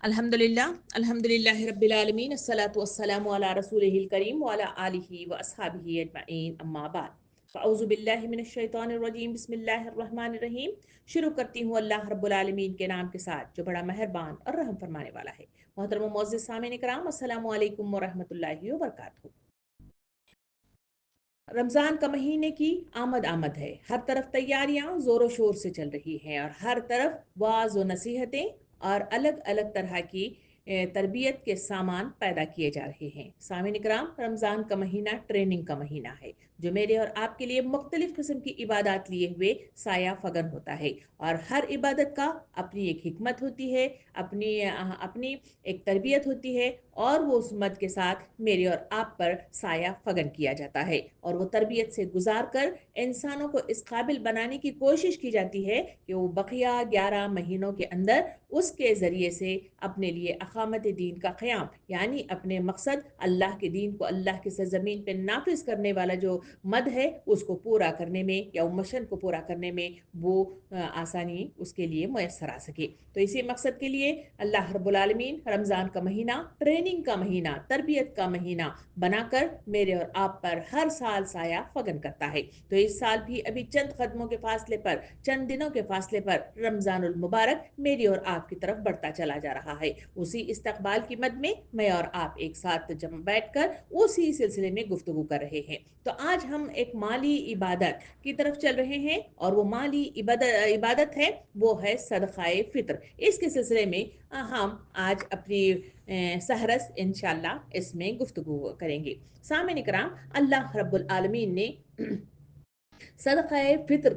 अल्हम्दुलिल्लाह रब्बिल आलमीन अस्सलातु वस्सलामु अला रसूलिहिल करीम व अला आलिहि व अस्हाबिहि अजमईन अम्मा बाद फ़अऊज़ु बिल्लाहि मिनश शैतानिर रजीम बिस्मिल्लाहिर रहमानिर रहीम। शुरू करती हूँ अल्लाह रब्बुल आलमीन के नाम के साथ जो बड़ा मेहरबान और रहम फरमाने वाला है। मोहतरम मुअज़्ज़िज़ सामीन इकराम, अस्सलामु अलैकुम व रहमतुल्लाहि व बरकातहू। रमज़ान का महीने की आमद आमद है। हर तरफ तैयारियां ज़ोरों शोर से चल रही हैं और हर तरफ वाज़ व नसीहतें और अलग अलग तरह की तरबियत के सामान पैदा किए जा रहे हैं। सामीन इकराम, रमज़ान का महीना ट्रेनिंग का महीना है जो मेरे और आपके लिए मुख्तलिफ किस्म की इबादत लिए हुए साया फगन होता है। और हर इबादत का अपनी एक हिकमत होती है, अपनी एक तरबियत होती है और वो उस मत के साथ मेरे और आप पर साया फगन किया जाता है और वो तरबियत से गुजार कर इंसानों को इस काबिल बनाने की कोशिश की जाती है कि वो बकिया 11 महीनों के अंदर उसके ज़रिए से अपने लिए अकामत दीन का क़याम, यानी अपने मकसद अल्लाह के दीन को अल्लाह की सरज़मीन पर नाफिज करने वाला जो मद है उसको पूरा करने में या मिशन को पूरा करने में वो आसानी उसके लिए मैसर आ सके। तो इसी मकसद के लिए अल्लाह रब्बुल आलमीन रमज़ान का महीना ट्रेनिंग का महीना, तरबियत का महीना बनाकर मेरे और आप पर हर साल साया फगन करता है। तो इस साल भी अभी चंद कदमों के फासले पर, चंद दिनों के फासले पर रमज़ानुल मुबारक मेरी और आपकी तरफ बढ़ता चला जा रहा है। उसी इस्तकबाल की मद में मैं और आप एक साथ जम बैठकर उसी सिलसिले में गुफ्तगू कर रहे हैं। तो आज हम एक माली इबादत की तरफ चल रहे हैं और वो माली इबादत है, वो है सदक़ाए फ़ित्र। इसके सिलसिले में हम आज अपनी सहरस इंशाल्लाह इसमें गुफ्तगू करेंगे। सामईन इकराम, अल्लाह रब्बुल आलमीन ने सदक़ाए फ़ित्र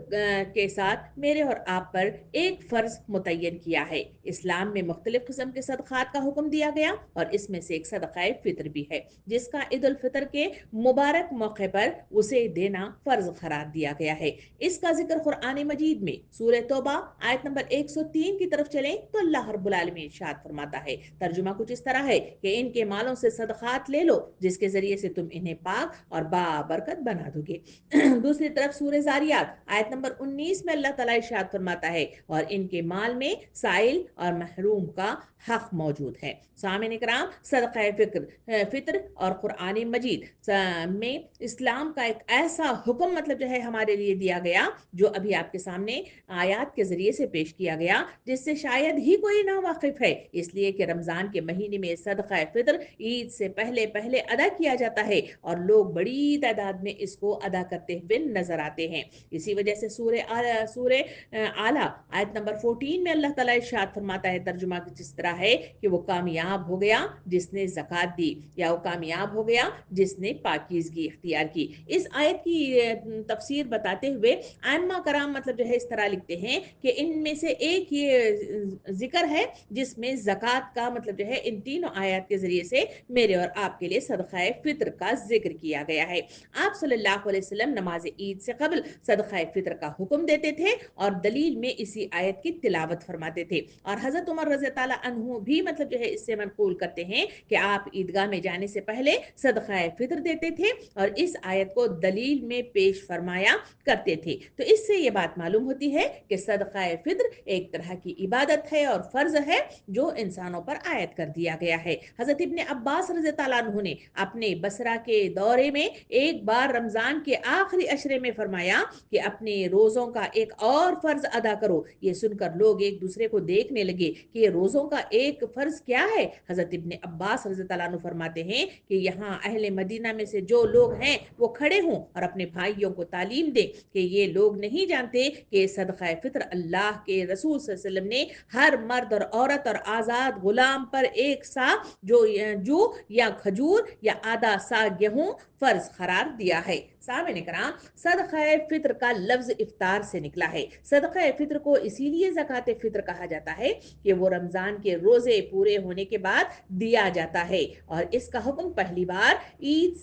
के साथ मेरे और आप पर एक फ़र्ज़ मुतय्यन किया है। इस्लाम में मुख्तलिफ़ किस्म के सदक़ात का हुक्म दिया गया और इसमें से एक सदक़ाए फ़ित्र भी है जिसका ईद उल फ़ितर के मुबारक मौके पर उसे देना फ़र्ज़ करार दिया गया है। इसका जिक्र कुरान मजीद में सूरह तौबा आयत नंबर 103 की तरफ चलें तो अल्लाह रब्बुल आलमीन इरशाद फरमाता है, तर्जुमा कुछ इस तरह है कि इनके मालों से सदक़ात ले लो जिसके ज़रिए से तुम इन्हें पाक और बाबरकत बना दोगे। दूसरी तरफ सूरह ज़ारियात आयत नंबर 19 में अल्लाह ताला इरशाद फरमाता है, और इनके माल में साइल और महरूम का हक मौजूद है। सामीन इकराम, सदक़ाए फ़ित्र और कुरान मजीद में इस्लाम का एक ऐसा हुक्म मतलब जो है हमारे लिए दिया गया जो अभी आपके सामने आयात के ज़रिए से पेश किया गया, जिससे शायद ही कोई ना वाकिफ़ है, इसलिए कि रमज़ान के महीने में सदक़ाए फ़ित्र ईद से पहले पहले अदा किया जाता है और लोग बड़ी तादाद में इसको अदा करते हुए नजर आते हैं। इसी वजह से सूरह आला आयत नंबर 14 में अल्लाह ताला इरशाद फरमाता है, तर्जुमा कुछ इस तरह है कि वो कामयाब हो गया जिसने ज़कात दी, या वो कामयाब हो गया जिसने पाकीज़गी इख्तियार की। इस आयत की तफसीर बताते हुए आइम्मा कराम मतलब जो है इस तरह लिखते हैं कि इनमें से एक ये जिक्र है जिसमें ज़कात का मतलब जो है इन तीनों आयत के ज़रिए से मेरे और आपके लिए सदक़ाए फ़ित्र का जिक्र किया गया है। आप सल्लल्लाहु अलैहि वसल्लम नमाज ईद से कबल सदक़ाए फ़ित्र का हुक्म देते थे और दलील में इसी आयत की तिलावत फरमाते थे। और हज़रत उमर रज़ी ताला अन्हु भी मतलब जो है इससे मनक़ूल करते हैं कि आप ईदगाह में जाने से पहले सदक़ाए फ़ित्र देते थे और इस आयत को दलील में पेश फरमाया करते थे। तो इससे ये बात मालूम होती है कि सदक़ाए फ़ित्र एक तरह की इबादत है और फ़र्ज़ है जो इंसानों पर आयत कर दिया गया है। हज़रत इब्ने अब्बास रज़ी ताला अन्हु ने अपने बसरा के दौरे में एक बार रमज़ान के आखिरी अशरे में फरमाया कि अपने रोज़ों का एक और फ़र्ज़ अदा करो। ये सुनकर लोग एक दूसरे को देखने लगे कि ये रोज़ों का एक फ़र्ज़ क्या है। हज़रत इब्ने अब्बास रज़ी ताला अन्हु फरमाते हैं कि यहाँ अहले मदीना में से जो लोग हैं वो खड़े हों और अपने भाइयों को तालीम दें कि ये लोग नहीं जानते कि सदक़ाए फ़ित्र अल्लाह के रसूल सल्लल्लाहु अलैहि वसल्लम ने हर मर्द और औरत और आज़ाद गुलाम पर एक सा जो या खजूर या आधा सा गेहूं फर्ज करार दिया है। सामईन इकराम, सदक़ाए फ़ित्र का लफ्ज़ इफ्तार से निकला है। सदक़ाए फ़ित्र को इसीलिए ज़कात फ़ित्र कहा जाता है कि वो रमज़ान के रोज़े पूरे होने के बाद दिया जाता है और इसका हुक्म पहली बार ईद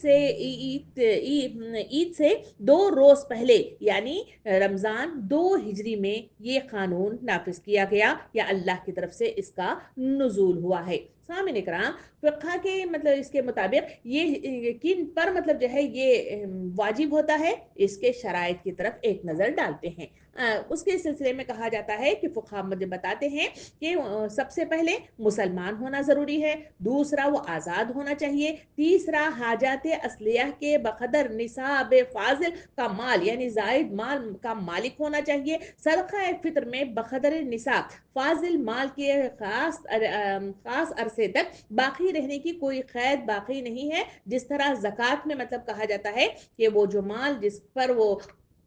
से 2 रोज़ पहले यानी रमज़ान 2 हिजरी में ये कानून नाफिज किया गया या अल्लाह की तरफ से इसका नुज़ूल हुआ है। सामईन इकराम, फ़िक़्ह के मतलब इसके मुताबिक ये किन पर मतलब जो है ये वाजिब होता है, इसके शराइत की तरफ एक नज़र डालते हैं। اس کے سلسلے میں کہا جاتا ہے کہ فقہا مجھے بتاتے ہیں کہ سب سے پہلے مسلمان ہونا ضروری ہے، دوسرا وہ آزاد ہونا چاہیے، تیسرا حاجات اصلیہ کے بقدر نصاب فاضل کا مال یعنی زائد مال کا مالک ہونا چاہیے، صدقہ فطر میں بقدر نصاب فاضل مال کے خاص عرصے تک باقی رہنے کی کوئی قید باقی نہیں ہے، جس طرح زکوٰۃ میں مطلب کہا جاتا ہے کہ وہ جو مال جس پر وہ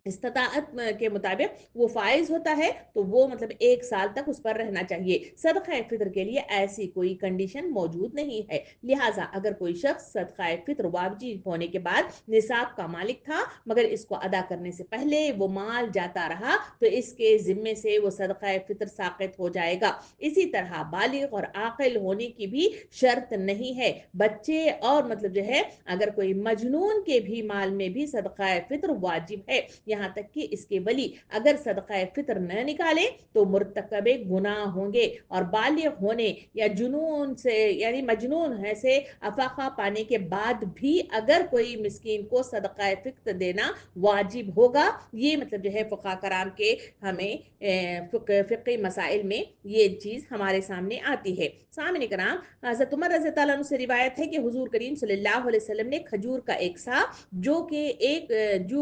استطاعت کے مطابق وہ فائز ہوتا ہے تو وہ مطلب 1 سال تک اس پر رہنا چاہیے، صدقہ فطر کے لیے ایسی کوئی کنڈیشن موجود نہیں ہے، لہٰذا اگر کوئی شخص صدقہ فطر واجب ہونے کے بعد نصاب کا مالک تھا مگر اس کو ادا کرنے سے پہلے وہ مال جاتا رہا تو اس کے ذمے سے وہ صدقہ فطر ساقط ہو جائے گا۔ اسی طرح بالغ اور عاقل ہونے کی بھی شرط نہیں ہے، بچے اور مطلب جو ہے اگر کوئی مجنون کے بھی مال میں بھی صدقہ فطر واجب ہے، یہاں تک کہ اس کے ولی اگر صدقہ فطر نہ نکالے تو مرتکب گناہ ہوں گے، اور بالغ ہونے یا جنون سے یعنی مجنون ہے سے افاقہ پانے کے بعد بھی اگر کوئی مسکین کو صدقہ فطر دینا واجب ہوگا، یہ مطلب جو ہے فقہا کرام کے ہمیں فقہی مسائل میں یہ چیز ہمارے سامنے آتی ہے۔ سامنے کرام حضرت عمر رضی اللہ عنہ سے روایت ہے کہ حضور کریم صلی اللہ علیہ وسلم نے کھجور کا ایک سا جو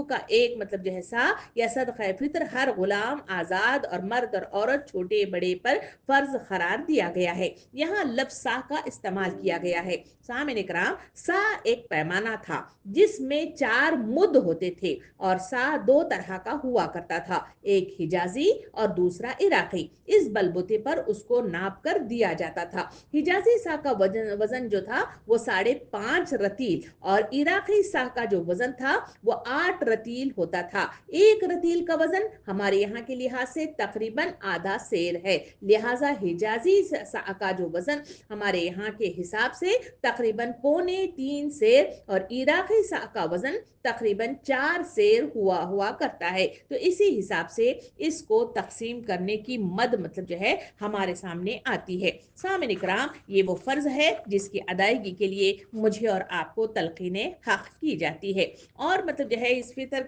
کا ایک مطلب جو ہے سا یا صدقہ فطر ہر غلام آزاد اور مرد اور عورت چھوٹے بڑے پر فرض قرار دیا گیا ہے، یہاں لفظ سا کا استعمال کیا گیا ہے۔ سامعین کرام سا ایک پیمانہ تھا جس میں 4 مد ہوتے تھے اور سا 2 طرح کا ہوا کرتا تھا، ایک حجازی اور دوسرا عراقی، اس بلبوتے پر اس کو ناپ کر دیا جاتا تھا، حجازی سا کا وزن جو تھا وہ 5.5 رتیل اور عراقی سا کا جو وزن تھا وہ 8 رتیل ہوتا تھا، ایک رتیل کا وزن ہمارے یہاں کے لحاظ سے تقریباً آدھا سیر ہے، لہٰذا حجازی سا کا جو وزن ہمارے یہاں کے حساب سے تقریباً 2.25 سیر اور عراقی سا کا وزن تقریباً 4 سیر ہوا کرتا ہے، تو اسی حساب سے اس کو تقسیم کرنے کی مد مطلب جو ہے ہمارے سامنے آتی ہے۔ سامعین کرام یہ وہ فرض ہے جس کی ادائیگی کے لیے مجھے اور آپ کو تلقین حق کی جاتی ہے، اور مطلب جو ہے اس فطر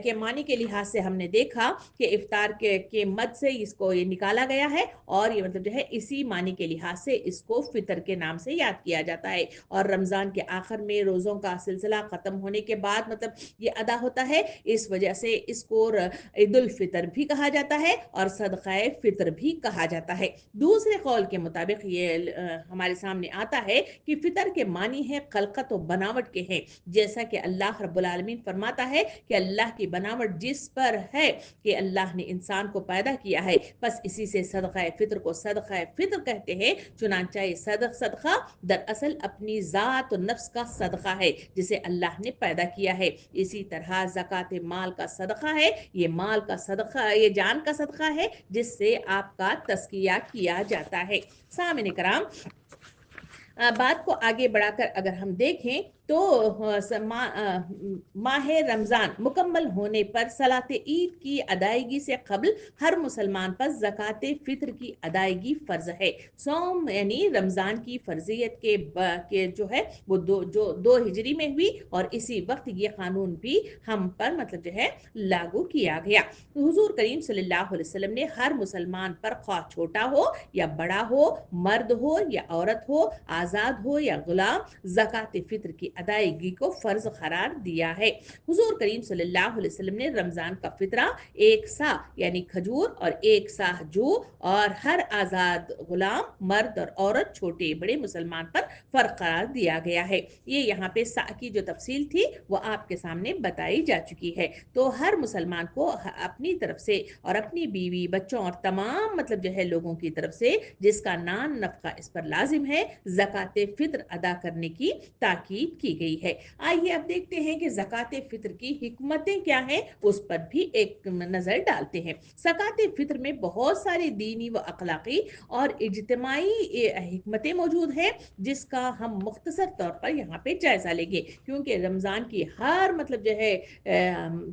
کے معنی کے لحاظ سے ہم نے دیکھا کہ افطار کے مد سے اس کو یہ نکالا گیا ہے، اور یہ مطلب جو ہے اسی معنی کے لحاظ سے اس کو فطر کے نام سے یاد کیا جاتا ہے، اور رمضان کے آخر میں روزوں کا سلسلہ ختم ہونے کے بعد مطلب یہ ادا ہوتا ہے، اس وجہ سے اس کو عید الفطر بھی کہا جاتا ہے اور صدقہ فطر بھی کہا جاتا ہے۔ دوسرے قول کے مطابق یہ ہمارے سامنے آتا ہے کہ فطر کے معنی ہے خلقت و بناوٹ کے ہیں، جیسا کہ اللہ رب العالمین فرماتا ہے کہ اللہ کی بناوٹ جس پر ہے کہ اللہ نے انسان کو پیدا کیا ہے، بس اسی سے صدقہ فطر کو صدقہ فطر کہتے ہیں، چنانچہ یہ صدقہ دراصل اپنی ذات و نفس کا صدقہ ہے جسے اللہ نے پیدا کیا ہے، اسی طرح زکوٰۃ مال کا صدقہ ہے، یہ مال کا صدقہ یہ جان کا صدقہ ہے جس سے آپ کا تزکیہ کیا جاتا ہے۔ سامعین کرام بات کو آگے بڑھا کر اگر ہم دیکھیں تو ماہ رمضان مکمل ہونے پر صلاۃ عید کی ادائیگی سے قبل ہر مسلمان پر زکوٰۃ فطر کی ادائیگی فرض ہے، صوم یعنی رمضان کی فرضیت کے جو ہے وہ دو ہجری میں ہوئی، اور اسی وقت یہ قانون بھی ہم پر مطلب جو ہے لاگو کیا گیا، حضور کریم صلی اللہ علیہ وسلم نے ہر مسلمان پر خواہ چھوٹا ہو یا بڑا ہو، مرد ہو یا عورت ہو، آزاد ہو یا غلام، زکوٰۃ فطر کی ادائیگی کو فرض قرار دیا ہے۔ حضور کریم صلی اللہ علیہ وسلم نے رمضان کا فطرہ 1 سا یعنی کھجور اور 1 سا جو اور ہر آزاد غلام، مرد اور عورت چھوٹے بڑے مسلمان پر فرض قرار دیا گیا ہے، یہ یہاں پہ سا کی جو تفصیل تھی وہ آپ کے سامنے بتائی جا چکی ہے، تو ہر مسلمان کو اپنی طرف سے اور اپنی بیوی بچوں اور تمام مطلب جو ہے لوگوں کی طرف سے جس کا نان نفقہ اس پر لازم ہے زکوٰۃ فطر ادا کرنے کی تاکید کی گئی ہے۔ آئیے اب دیکھتے ہیں کہ زکوٰۃ فطر کی حکمتیں کیا ہیں، اس پر بھی ایک نظر ڈالتے ہیں۔ زکوٰۃ فطر میں بہت ساری دینی و اخلاقی اور اجتماعی حکمتیں موجود ہیں جس کا ہم مختصر طور پر یہاں پہ جائزہ لیں گے، کیونکہ رمضان کی ہر مطلب جو ہے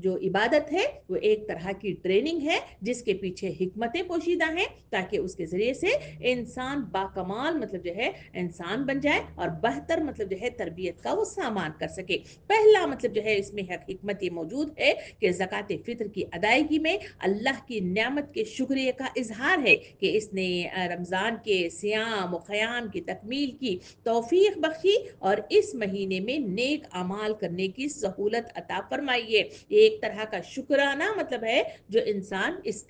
جو عبادت ہے وہ ایک طرح کی ٹریننگ ہے جس کے پیچھے حکمتیں پوشیدہ ہیں تاکہ اس کے ذریعے سے انسان باکمال مطلب جو ہے انسان بن جائے اور بہتر مطلب جو ہے تربیت کا وہ سامان کر سکے۔ پہلا مطلب جو ہے اس میں حکمت یہ موجود ہے کہ زکوٰۃ فطر کی ادائیگی میں اللہ کی نعمت کے شکریہ کا اظہار ہے کہ اس نے رمضان کے صیام و قیام کی تکمیل کی توفیق بخشی اور اس مہینے میں نیک اعمال کرنے کی سہولت عطا فرمائی ہے۔ ایک طرح کا شکرانہ مطلب ہے جو انسان اس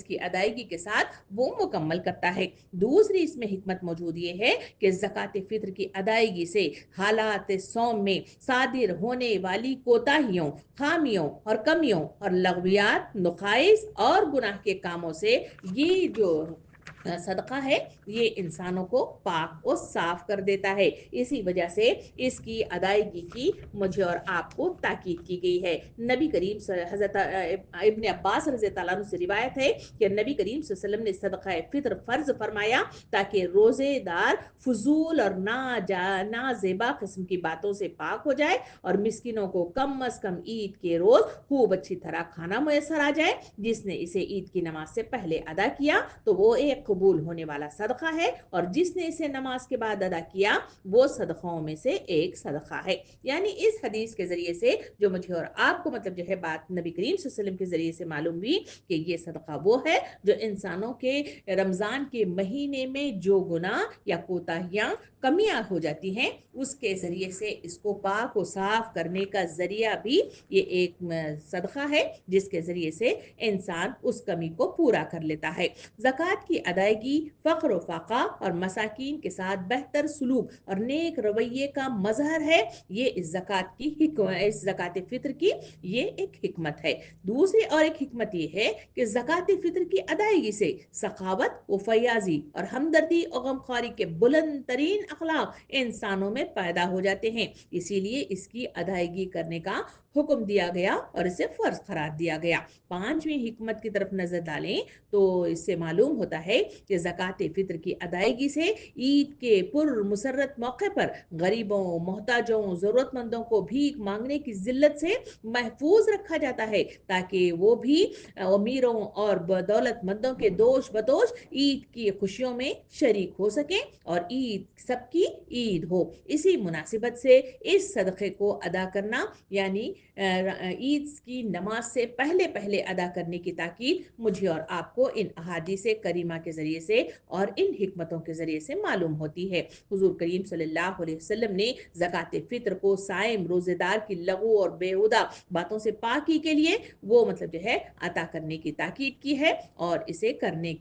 کی ادائیگی کے ساتھ وہ مکمل کرتا ہے۔ دوسری اس میں حکمت موجود یہ ہے کہ زکوٰۃ فطر کی ادائیگی سے حالات صوم میں صادر ہونے والی کوتاہیوں، خامیوں اور کمیوں اور لغویات، نقائص اور گناہ کے کاموں سے یہ جو صدقہ ہے یہ انسانوں کو پاک و صاف کر دیتا ہے۔ اسی وجہ سے اس کی ادائیگی کی مجھے اور آپ کو تاکید کی گئی ہے۔ نبی کریم حضرت ابن عباس رضی اللہ عنہ سے روایت ہے کہ نبی کریم صلی اللہ علیہ وسلم نے صدقہ فطر فرض فرمایا تاکہ روزے دار فضول اور نازیبا قسم کی باتوں سے پاک ہو جائے اور مسکینوں کو کم از کم عید کے روز خوب اچھی طرح کھانا میسر آ جائے۔ جس نے اسے عید کی نماز سے پہلے ادا کیا تو وہ ایک قبول ہونے والا صدقہ ہے، اور جس نے اسے نماز کے بعد ادا کیا وہ صدقوں میں سے ایک صدقہ ہے۔ یعنی اس حدیث کے ذریعے سے جو مجھے اور آپ کو مطلب جو ہے بات نبی کریم صلی اللہ علیہ وسلم کے ذریعے سے معلوم ہوئی کہ یہ صدقہ وہ ہے جو انسانوں کے رمضان کے مہینے میں جو گناہ یا کوتاہیاں کمیاں ہو جاتی ہیں اس کے ذریعے سے اس کو پاک و صاف کرنے کا ذریعہ بھی یہ ایک صدقہ ہے جس کے ذریعے سے انسان اس کمی کو پورا کر لیتا ہے۔ زکوٰۃ کی ادائیگی فقر و فاقہ اور مساکین کے ساتھ بہتر سلوک اور نیک رویے کا مظہر ہے۔ یہ اس زکوٰۃ فطر کی یہ ایک حکمت ہے۔ دوسری اور ایک حکمت یہ ہے کہ زکوٰۃ فطر کی ادائیگی سے سخاوت و فیاضی اور ہمدردی اور غمخواری کے بلند ترین اخلاق انسانوں میں پیدا ہو جاتے ہیں، اسی لیے اس کی ادائیگی کرنے کا حکم دیا گیا اور اسے فرض قرار دیا گیا۔ پانچویں حکمت کی طرف نظر ڈالیں تو اس سے معلوم ہوتا ہے کہ زکوٰۃ فطر کی ادائیگی سے عید کے پر مسرت موقع پر غریبوں، محتاجوں، ضرورت مندوں کو بھیک مانگنے کی ذلت سے محفوظ رکھا جاتا ہے تاکہ وہ بھی امیروں اور دولت مندوں کے دوش بدوش عید کی خوشیوں میں شریک ہو سکیں اور عید سب کی عید ہو۔ اسی مناسبت سے اس صدقے کو ادا کرنا یعنی عید کی نماز سے پہلے پہلے ادا کرنے کی تاکید مجھے اور آپ کو ان احادیث کریمہ کے ذریعے سے اور ان حکمتوں کے ذریعے سے معلوم ہوتی ہے۔ حضور کریم صلی اللہ علیہ وسلم نے زکوٰۃ فطر کو صائم روزے دار کی لغو اور بیہودہ باتوں سے پاکی کے لیے وہ مطلب جو ہے عطا کرنے کی تاکید کی ہے اور اسے کرنے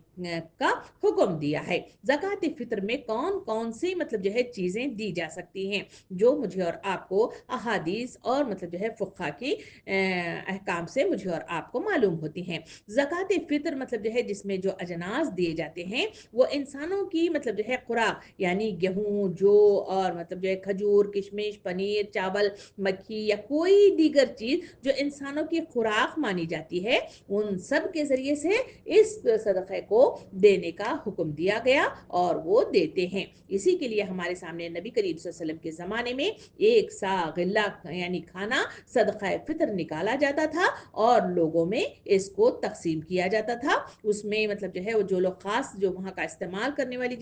کا حکم دیا ہے۔ زکوٰۃ فطر میں کون کون سی مطلب جو ہے چیزیں دی جا سکتی ہیں جو مجھے اور آپ کو احادیث اور مطلب جو ہے فقہ کی احکام سے مجھے اور آپ کو معلوم ہوتی ہیں۔ زکوٰۃ فطر مطلب جو ہے جس میں جو اجناس دیے جاتے ہیں وہ انسانوں کی مطلب جو ہے خوراک یعنی گیہوں، جو اور مطلب جو ہے کھجور، کشمش، پنیر، چاول، مکھی یا کوئی دیگر چیز جو انسانوں کی خوراک مانی جاتی ہے ان سب کے ذریعے سے اس صدقے کو دینے کا حکم دیا گیا اور وہ دیتے ہیں۔ اسی کے لیے ہمارے سامنے نبی کریم صلی اللہ علیہ وسلم کے زمانے میں ایک سا غلہ یعنی کھانا صدقہ فطر نکالا جاتا تھا اور لوگوں میں اس کو تقسیم کیا جاتا تھا۔ اس میں مطلب جو ہے وہ جو لوگ خاص جو وہاں کا استعمال کرنے والی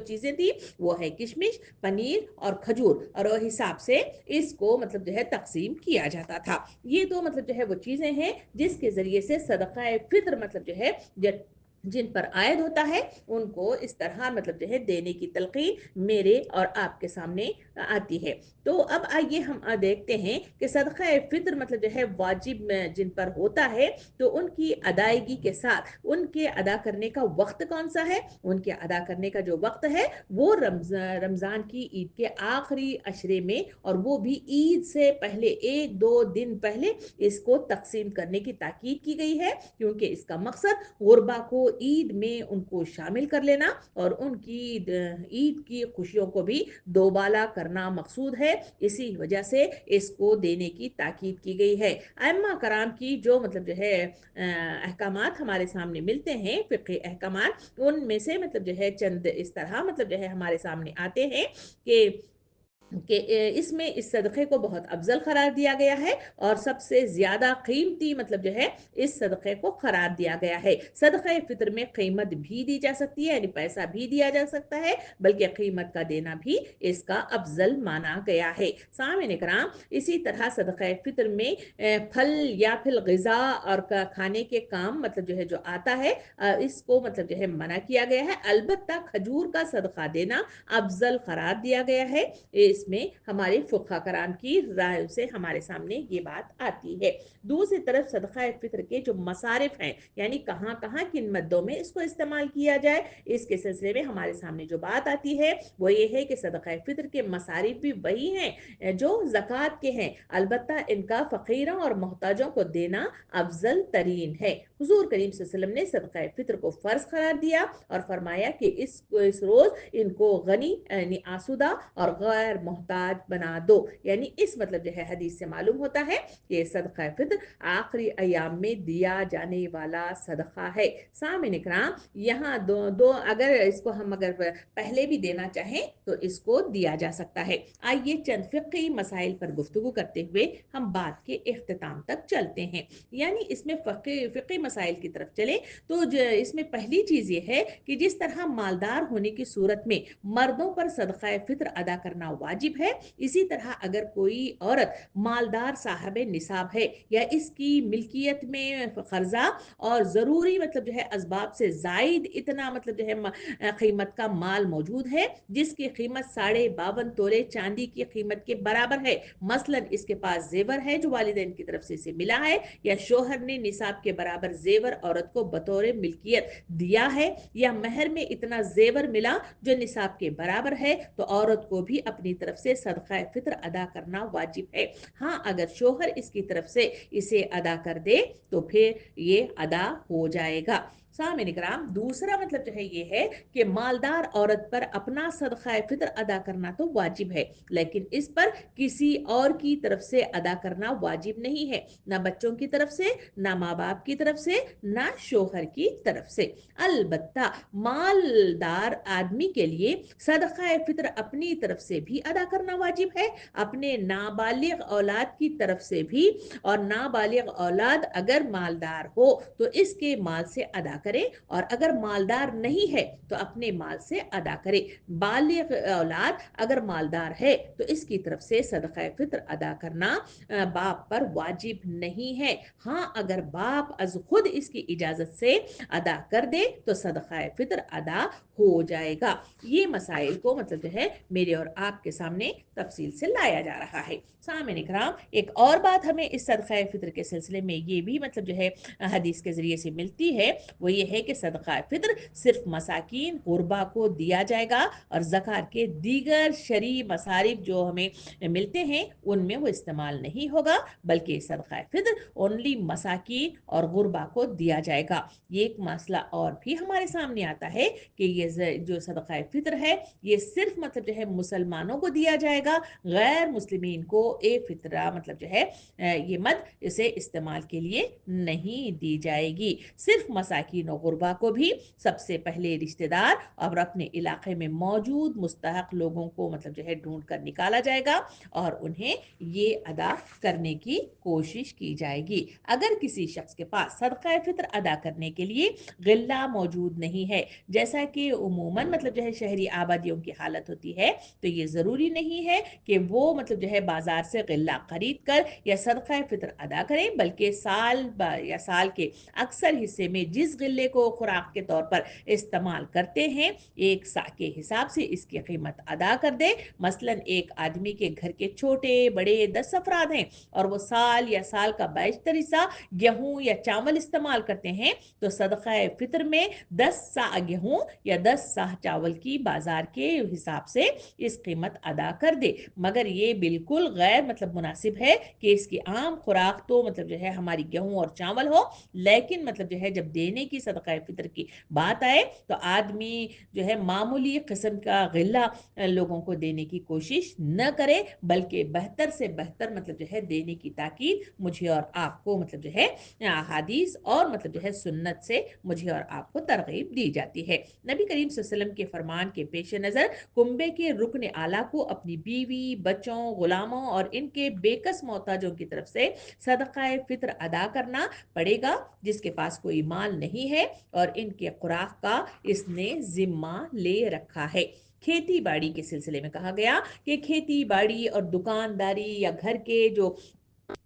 چیزیں تھی وہ ہے کشمش، پنیر اور کھجور، اور وہ حساب سے اس کو مطلب جو ہے تقسیم کیا جاتا تھا۔ یہ تو مطلب جو ہے وہ چیزیں ہیں جس کے ذریعے سے صدقہ فطر مطلب جو ہے جن پر عائد ہوتا ہے ان کو اس طرح مطلب جو ہے دینے کی تلقین میرے اور آپ کے سامنے آتی ہے۔ تو اب آئیے ہم دیکھتے ہیں کہ صدقہ فطر مطلب جو ہے واجب جن پر ہوتا ہے تو ان کی ادائیگی کے ساتھ ان کے ادا کرنے کا وقت کون سا ہے۔ ان کے ادا کرنے کا جو وقت ہے وہ رمضان کی عید کے آخری عشرے میں، اور وہ بھی عید سے پہلے ایک دو دن پہلے اس کو تقسیم کرنے کی تاکید کی گئی ہے، کیونکہ اس کا مقصد غربا کو عید میں ان کو شامل کر لینا اور ان کی عید کی خوشیوں کو بھی دوبالا کرنا مقصود ہے۔ اسی وجہ سے اس کو دینے کی تاکید کی گئی ہے۔ ائمہ کرام کی جو مطلب جو ہے احکامات ہمارے سامنے ملتے ہیں، فقہی احکامات، ان میں سے مطلب جو ہے چند اس طرح مطلب جو ہے ہمارے سامنے آتے ہیں کہ کہ اس میں اس صدقے کو بہت افضل قرار دیا گیا ہے اور سب سے زیادہ قیمتی مطلب جو ہے اس صدقے کو قرار دیا گیا ہے۔ صدقہ فطر میں قیمت بھی دی جا سکتی ہے، یعنی پیسہ بھی دیا جا سکتا ہے، بلکہ قیمت کا دینا بھی اس کا افضل مانا گیا ہے۔ سامعین کرام، اسی طرح صدقہ فطر میں پھل یا پھر غذا اور کھانے کے کام مطلب جو ہے جو آتا ہے، اس کو مطلب جو ہے منع کیا گیا ہے، البتہ کھجور کا صدقہ دینا افضل قرار دیا گیا ہے۔ اس میں ہمارے فقہ کرام کی رائے سے ہمارے سامنے یہ بات آتی ہے۔ دوسری طرف صدقہ فطر کے جو مصارف ہیں، یعنی کہاں کہاں کن مدوں میں اس کو استعمال کیا جائے، اس کے سلسلے میں ہمارے سامنے جو بات آتی ہے وہ یہ ہے کہ صدقہ فطر کے مصارف بھی وہی ہیں جو زکوٰۃ کے ہیں، البتہ ان کا فقیروں اور محتاجوں کو دینا افضل ترین ہے۔ حضور کریم صلی اللہ علیہ وسلم نے صدقہ فطر کو فرض قرار دیا اور فرمایا کہ اس روز ان کو غنی یعنی آسودہ اور غیر محتاج بنا دو، یعنی اس مطلب جو ہے حدیث سے معلوم ہوتا ہے کہ صدقہ فطر آخری ایام میں دیا جانے والا صدقہ ہے۔ سامعین اکرام، یہاں دو اگر اس کو ہم اگر پہلے بھی دینا چاہیں تو اس کو دیا جا سکتا ہے۔ آئیے چند فقہی مسائل پر گفتگو کرتے ہوئے ہم بات کے اختتام تک چلتے ہیں، یعنی اس میں فقہی مسائل کی طرف چلے تو اس میں پہلی چیز یہ ہے کہ جس طرح مالدار ہونے کی صورت میں مردوں پر صدقہ فطر ادا کرنا واجب ہے، اسی طرح اگر کوئی عورت مالدار صاحب نصاب ہے یا اس کی ملکیت میں قرضہ اور ضروری مطلب جو ہے اسباب سے زائد اتنا مطلب جو ہے قیمت کا مال موجود ہے جس کی قیمت 52.5 تولے چاندی کی قیمت کے برابر ہے، مثلا اس کے پاس زیور ہے جو والدین کی طرف سے اسے ملا ہے، یا شوہر نے نصاب کے برابر زیور عورت کو بطور ملکیت دیا ہے، یا مہر میں اتنا زیور ملا جو نصاب کے برابر ہے، تو عورت کو بھی اپنی طرف سے صدقہ فطر ادا کرنا واجب ہے۔ ہاں، اگر شوہر اس کی طرف سے اسے ادا کر دے تو پھر یہ ادا ہو جائے گا۔ سامعین کرام، دوسرا مطلب جو ہے یہ ہے کہ مالدار عورت پر اپنا صدقہ فطر ادا کرنا تو واجب ہے، لیکن اس پر کسی اور کی طرف سے ادا کرنا واجب نہیں ہے، نہ بچوں کی طرف سے، نہ ماں باپ کی طرف سے، نہ شوہر کی طرف سے۔ البتہ مالدار آدمی کے لیے صدقہ فطر اپنی طرف سے بھی ادا کرنا واجب ہے، اپنے نابالغ اولاد کی طرف سے بھی، اور نابالغ اولاد اگر مالدار ہو تو اس کے مال سے ادا کرے، اور اگر مالدار نہیں ہے تو اپنے مال سے ادا کرے۔ بالغ اولاد اگر مالدار ہے تو اس کی طرف سے صدقہ فطر ادا کرنا باپ پر واجب نہیں ہے۔ ہاں، اگر باپ از خود اس کی اجازت سے ادا کر دے تو صدقہ فطر ادا ہو جائے گا۔ یہ مسائل کو مطلب جو ہے میرے اور آپ کے سامنے تفصیل سے لایا جا رہا ہے۔ سامعین اکرام، ایک اور بات ہمیں اس صدقہ فطر کے سلسلے میں یہ بھی مطلب جو ہے حدیث کے ذریعے سے ملتی ہے، وہ یہ ہے کہ صدقہ فطر صرف مساکین غربا کو دیا جائے گا، اور زکوٰۃ کے دیگر شرعی مصارف جو ہمیں ملتے ہیں ان میں وہ استعمال نہیں ہوگا، بلکہ صدقہ فطر اونلی مساکین اور غربا کو دیا جائے گا۔ یہ ایک مسئلہ اور بھی ہمارے سامنے آتا ہے کہ یہ جو صدقہ فطر ہے یہ صرف مطلب جو ہے مسلمانوں کو دیا جائے گا، غیر مسلمین کو فطرہ مطلب جو ہے یہ مد اسے استعمال کے لیے نہیں دی جائے گی۔ صرف مساکین و غربا کو بھی سب سے پہلے رشتہ دار اور اپنے علاقے میں موجود مستحق لوگوں کو مطلب جو ہے ڈھونڈ کر نکالا جائے گا اور انہیں یہ ادا کرنے کی کوشش کی جائے گی۔ اگر کسی شخص کے پاس صدقہ فطر ادا کرنے کے لیے غلہ موجود نہیں ہے، جیسا کہ عموماً مطلب جو ہے شہری آبادیوں کی حالت ہوتی ہے، تو یہ ضروری نہیں ہے کہ وہ مطلب جو ہے بازار سے غلہ خرید کر یا صدقہ فطر ادا کریں، بلکہ سال کے اکثر حصے میں جس غلے کو خوراک کے طور پر استعمال کرتے ہیں ایک سا کے حساب سے اس کی قیمت ادا کر دے۔ مثلا ایک آدمی کے گھر کے چھوٹے بڑے 10 افراد ہیں اور وہ سال کا بیشتر حصہ گیہوں یا چاول استعمال کرتے ہیں، تو صدقہ فطر میں 10 سا گیہوں یا 10 سا چاول کی بازار کے حساب سے اس قیمت ادا کر دے۔ مگر یہ بالکل غیر مطلب مناسب ہے کہ اس کی عام خوراک تو مطلب جو ہے ہماری گیہوں اور چاول ہو، لیکن مطلب جو ہے جب دینے کی की सदका फितर की बात आए तो आदमी जो है मामूली किस्म का गिल्ला लोगों को देने की कोशिश न करे, बल्कि बेहतर से बेहतर मतलब जो है देने की ताकीद मुझे और आपको मतलब जो है अहादीस और मतलब जो है सुन्नत से मुझे और आपको तरगीब दी जाती है। नबी करीम सल्लल्लाहु अलैहि वसल्लम के फरमान के पेश नज़र कुंबे के रुकन आला को अपनी बीवी, बच्चों, गुलामों और इनके बेकस मोहताजों की तरफ से सदका फित्र अदा करना पड़ेगा, जिसके पास कोई माल नहीं है और इनके खुराक का इसने जिम्मा ले रखा है। खेती बाड़ी के सिलसिले में कहा गया कि खेती बाड़ी और दुकानदारी या घर के जो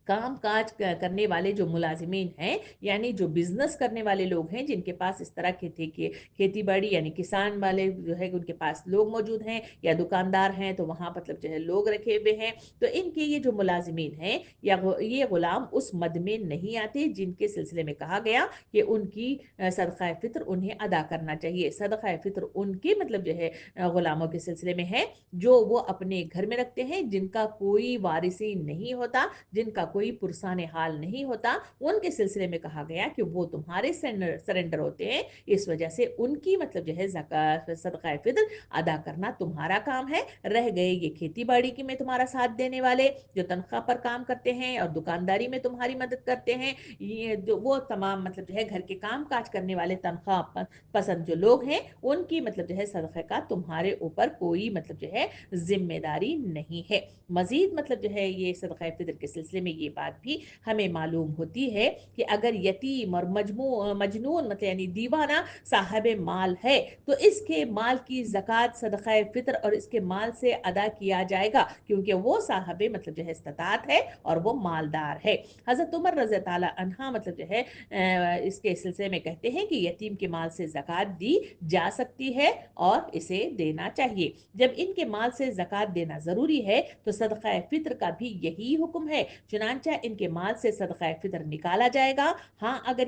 काम काज करने वाले जो मुलाजिमीन हैं, यानी जो बिजनेस करने वाले लोग हैं, जिनके पास इस तरह के थे कि खेती बाड़ी यानी किसान वाले जो है उनके पास लोग मौजूद हैं, या दुकानदार हैं तो वहाँ मतलब जो है लोग रखे हुए हैं, तो इनके ये जो मुलाजिमीन हैं या ये गुलाम उस मद में नहीं आते जिनके सिलसिले में कहा गया कि उनकी सदका फित्र उन्हें अदा करना चाहिए। सदका फित्र उनके मतलब जो है गुलामों के सिलसिले में है जो वो अपने घर में रखते हैं, जिनका कोई वारिसी नहीं होता, जिनका कोई पुरसान हाल नहीं होता, उनके सिलसिले में कहा गया कि वो तुम्हारे सरेंडर होते हैं, इस वजह से उनकी मतलब जो है सदका फित्र अदा करना तुम्हारा काम है। रह गए ये खेती बाड़ी की में तुम्हारा साथ देने वाले जो तनख्वाह पर काम करते हैं और दुकानदारी में तुम्हारी मदद करते हैं, ये जो वो तमाम मतलब जो है घर के काम काज करने वाले तनख्वाह पसंद जो लोग हैं, उनकी मतलब जो है सदक़े का तुम्हारे ऊपर कोई मतलब जो है जिम्मेदारी नहीं है। मजीद मतलब जो है ये सदक़ा फितर के सिलसिले में ये बात भी हमें मालूम होती है कि अगर यतीम और मजनून मतलब यानी दीवाना साहब माल है तो इसके माल की ज़कात सदक़ा फितर और इसके माल से अदा किया जाएगा, क्योंकि वो साहब मतलब जो है इस्तात है और वो मालदार है। हज़रत उमर रज़ी ताला अन्हा मतलब जो है इसके सिलसिले में कहते हैं कि यतीम के माल से ज़कात दी जा सकती है और इसे देना चाहिए। जब इनके माल से ज़कात देना ज़रूरी है तो सदक़ा फित्र का भी यही हुक्म है, चुनांचा इनके माल से सदक़ा फित्र निकाला जाएगा। हाँ, अगर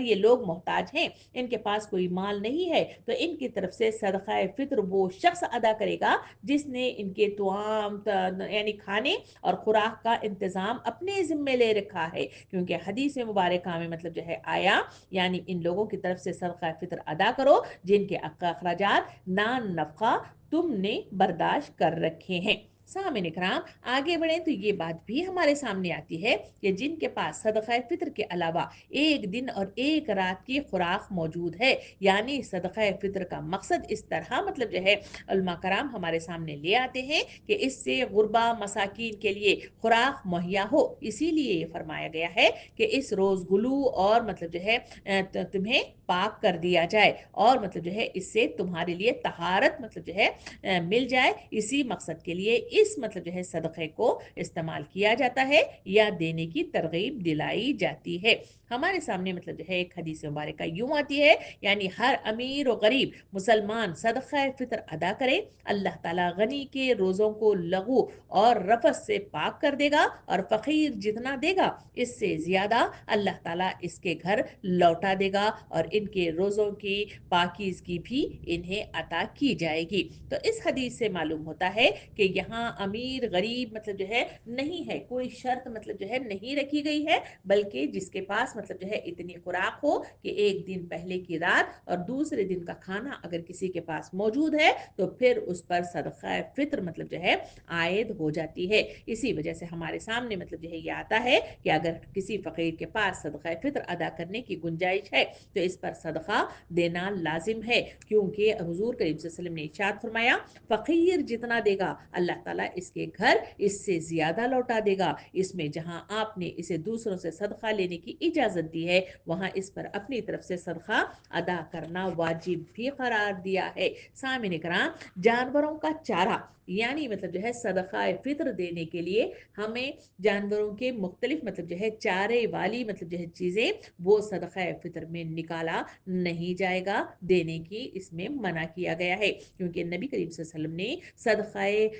ये लोग मोहताज हैं, इनके पास कोई माल नहीं है, तो इनकी तरफ से सदक़ा फित्र वो शख्स अदा करेगा जिसने इनके तुआम यानी खाने और खुराक का इंतज़ाम अपने ज़िम्मे ले रखा है, क्योंकि हदीस मुबारका में मतलब जो है आया, यानी इन लोगों की तरफ से सदक़ा फित्र अदा करो जिनके अखराजात नान नफ़ा तुमने बर्दाश्त कर रखे हैं। सामिन इकराम, आगे बढ़ें तो ये बात भी हमारे सामने आती है कि जिनके पास सदक़ा फित्र के अलावा एक दिन और एक रात की खुराक मौजूद है, यानी सदक़ा फित्र का मकसद इस तरह मतलब जो है उलमा कराम हमारे सामने ले आते हैं कि इससे गुरबा मसाकीन के लिए खुराक मुहैया हो, इसीलिए ये फरमाया गया है कि इस रोज़ गुलू और मतलब जो है तुम्हें पाक कर दिया जाए और मतलब जो है इससे तुम्हारे लिए तहारत मतलब जो है मिल जाए। इसी मकसद के लिए इस मतलब जो है सदक़े को इस्तेमाल किया जाता है या देने की तरगीब दिलाई जाती है। हमारे सामने मतलब जो है एक हदीस मुबारक यूं आती है, यानी हर अमीर और गरीब मुसलमान सदक़ा फित्र अदा करे, अल्लाह ताला गनी के रोज़ों को लगू और रफस से पाक कर देगा और फ़कीर जितना देगा इससे ज़्यादा अल्लाह ताला इसके घर लौटा देगा और इनके रोज़ों की पाकीज़गी भी इन्हें अता की जाएगी। तो इस हदीस से मालूम होता है कि यहाँ अमीर गरीब मतलब जो है नहीं है, कोई शर्त मतलब जो है नहीं रखी गई है, बल्कि जिसके पास मतलब जो है इतनी खुराक हो कि एक दिन पहले की रात और दूसरे दिन का खाना अगर किसी के पास मौजूद है तो फिर उस पर सदक़ा फित्र मतलब जो है आयद हो जाती है। इसी वजह से हमारे सामने मतलब जो है ये आता है कि अगर किसी फ़कीर के पास सदक़ा फित्र अदा करने की गुंजाइश है तो इस पर सदका देना लाजिम है, क्योंकि हुजूर करीम सल्लल्लाहु अलैहि वसल्लम ने इरशाद फरमाया, फ़कीर जितना देगा अल्लाह ताला इसके घर इससे ज़्यादा लौटा देगा। इसमें जहां आपने इसे दूसरों से सदका लेने की इजाज़त दी है, वहां इस पर अपनी तरफ से सदका अदा करना वाजिब भी करार दिया है। सामिन इकराम, जानवरों का चारा यानी मतलब जो है सदका फित्र देने के लिए हमें जानवरों के मुख्तलिफ मतलब जो है चारे वाली मतलब जो है चीज़ें वो सदका फित्र में निकाला नहीं जाएगा, देने की इसमें मना किया गया है, क्योंकि नबी करीम सल्लल्लाहु अलैहि वसल्लम ने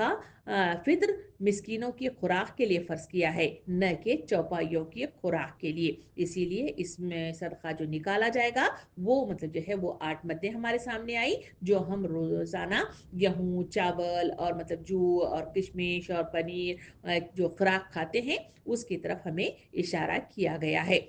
सदका फित्र मिस्कीनों की खुराक के लिए फ़र्ज़ किया है, न कि चौपाइयों की खुराक के लिए। इसीलिए इसमें सदका जो निकाला जाएगा वो मतलब जो है वो 8 मदें हमारे सामने आई, जो हम रोज़ाना गेहूँ, चावल और मतलब जू और किशमिश और पनीर जो खुराक खाते हैं उसकी तरफ हमें इशारा किया गया है।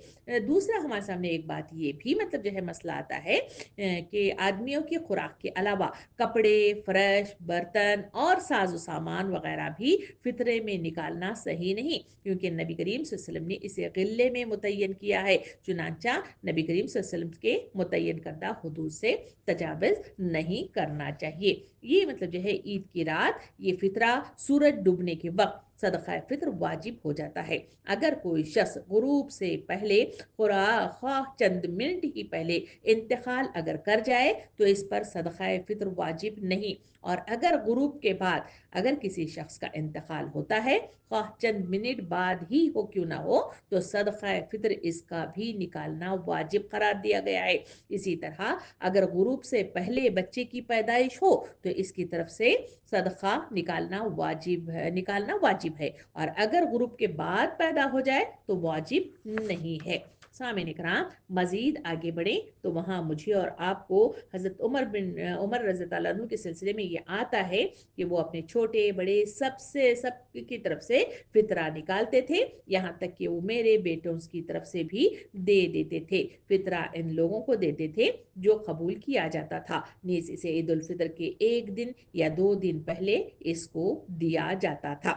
दूसरा हमारे सामने एक बात ये भी मतलब जो है मसला आता है कि आदमियों की खुराक के अलावा कपड़े, फ़र्श, बर्तन और साज़ो सामान वगैरह भी फ़ितरे में निकालना सही नहीं, क्योंकि नबी करीम सल्लल्लाहु अलैहि वसल्लम ने इसे ग़िल्ले में मुतय्यन किया है। चुनांचा नबी करीम सल्लल्लाहु अलैहि वसल्लम के मुतय्यन करदा हुदूद से तजावुज़ नहीं करना चाहिए। ये मतलब जो है ईद की रात ये फ़ितरा सूरज डूबने के वक़्त सदक़ा फ़ित्र वाजिब हो जाता है। अगर कोई शख़्स ग़ुरूब से पहले ख़्वाह चंद मिनट ही पहले इंतकाल अगर कर जाए तो इस पर सदक़ा फ़ित्र वाजिब नहीं, और अगर ग़ुरूब के बाद अगर किसी शख़्स का इंतकाल होता है, ख़्वाह चंद मिनट बाद ही हो क्यों ना हो, तो सदक़ा फ़ित्र इसका भी निकालना वाजिब करार दिया गया है। इसी तरह अगर ग़ुरूब से पहले बच्चे की पैदाइश हो तो इसकी तरफ से सदका निकालना वाजिब है, और अगर ग़ुरूब के बाद पैदा हो जाए तो वाजिब नहीं है। सामईन इकराम, मज़ीद आगे बढ़ें तो वहाँ मुझे और आपको हज़रत उमर रज़ी अल्लाह अन्हु के सिलसिले में ये आता है कि वो अपने छोटे बड़े सब की तरफ से फ़ितरा निकालते थे, यहाँ तक कि वो मेरे बेटों की तरफ से भी दे देते थे। फ़ितरा इन लोगों को देते थे जो कबूल किया जाता था, नीज़ इसे ईद उल फ़ितर के 1 दिन या 2 दिन पहले इसको दिया जाता था।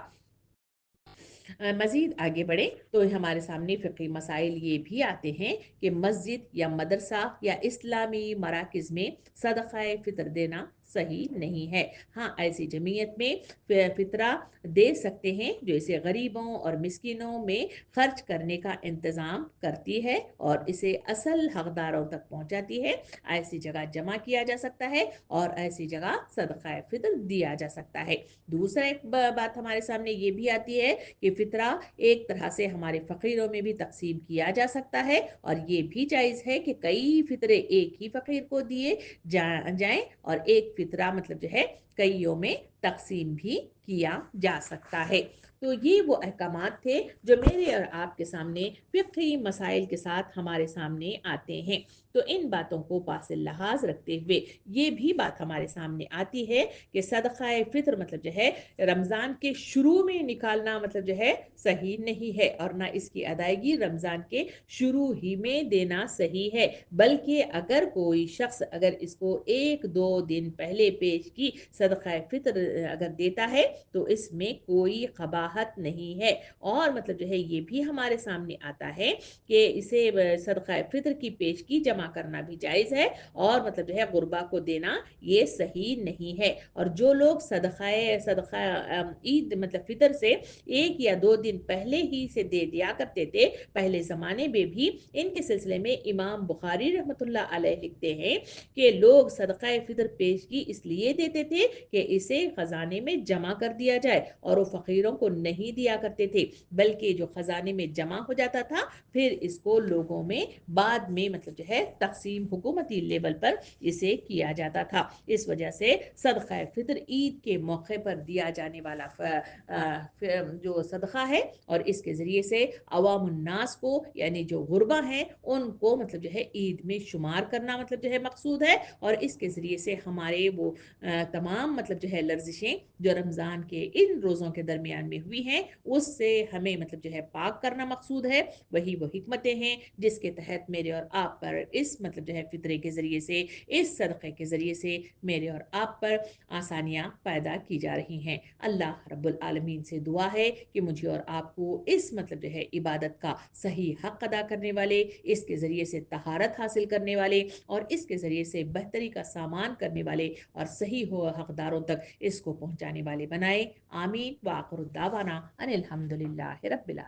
मज़ीद आगे बढ़ें तो हमारे सामने फ़िक़ही मसाइल ये भी आते हैं कि मस्जिद या मदरसा या इस्लामी मराकिज़ में सदक़ा फ़ितर देना सही नहीं है। हाँ, ऐसी जमीयत में फ़ितरा दे सकते हैं जो इसे गरीबों और मिस्कीनों में खर्च करने का इंतज़ाम करती है और इसे असल हकदारों तक पहुँचाती है। ऐसी जगह जमा किया जा सकता है और ऐसी जगह सदक़ा फ़ितर दिया जा सकता है। दूसरा एक बात हमारे सामने ये भी आती है कि फ़ितरा एक तरह से हमारे फ़कीरों में भी तक़सीम किया जा सकता है, और ये भी जायज़ है कि कई फ़ितरे एक ही फ़कीर को दिए जाएँ और एक फ़ितरा मतलब जो है कईयों में तक़सीम भी किया जा सकता है। तो ये वो अहकामात थे जो मेरे और आपके सामने फ़िक़ही मसाइल के साथ हमारे सामने आते हैं। तो इन बातों को पास लिहाज़ रखते हुए ये भी बात हमारे सामने आती है कि सदक़ा फ़ित्र मतलब जो है रमज़ान के शुरू में निकालना मतलब जो है सही नहीं है, और ना इसकी अदायगी रमज़ान के शुरू ही में देना सही है। बल्कि अगर कोई शख़्स अगर इसको 1-2 दिन पहले पेश की सदक़ा फ़ित्र अगर देता है तो इसमें कोई क़बाहत नहीं है। और मतलब जो है ये भी हमारे सामने आता है कि इसे सदक़ा फ़ित्र की पेशगी जमा करना भी जायज़ है, और मतलब जो है ग़ुरबा को देना ये सही नहीं है। और जो लोग सदक़ा ईद मतलब फ़ितर से 1 या 2 दिन पहले ही से दे दिया करते थे, पहले ज़माने में भी इनके सिलसिले में इमाम बुखारी रहमतुल्लाह अलैह लिखते हैं कि लोग सदक़ा फ़ितर पेशगी इसलिए देते थे कि इसे ख़ज़ाने में जमा कर दिया जाए, और वो फ़कीरों को नहीं दिया करते थे, बल्कि जो ख़ज़ाने में जमा हो जाता था फिर इसको लोगों में बाद में मतलब जो है तक़सीम हुकूमती लेवल पर इसे किया जाता था। इस वजह से सदक़ा फ़ितर ईद के मौके पर दिया जाने वाला जो सदका है, और इसके ज़रिए से अवामुन्नास को यानी जो गुरबा हैं उनको मतलब जो है ईद में शुमार करना मतलब जो है मकसूद है, और इसके ज़रिए से हमारे वो तमाम मतलब जो है लर्जिशें जो रमज़ान के इन रोज़ों के दरमियान में हुई हैं उससे हमें मतलब जो है पाक करना मकसूद है। वही वो हिकमतें हैं जिसके तहत मेरे और आप पर इस मतलब जो है फ़ितरे के ज़रिए से, इस सदक़े के ज़रिए से मेरे और आप पर आसानियाँ पैदा की जा रही हैं। अल्लाह रब्बुल आलमीन से दुआ है कि मुझे और आपको इस मतलब जो है इबादत का सही हक़ अदा करने वाले, इसके ज़रिए से तहारत हासिल करने वाले और इसके ज़रिए से बेहतरी का सामान करने वाले और सही हो हक़दारों तक इसको पहुँचाने वाले बनाए। आमीन व आखिरु दावाना अनिल हम्दुलिल्लाहि रब्बिल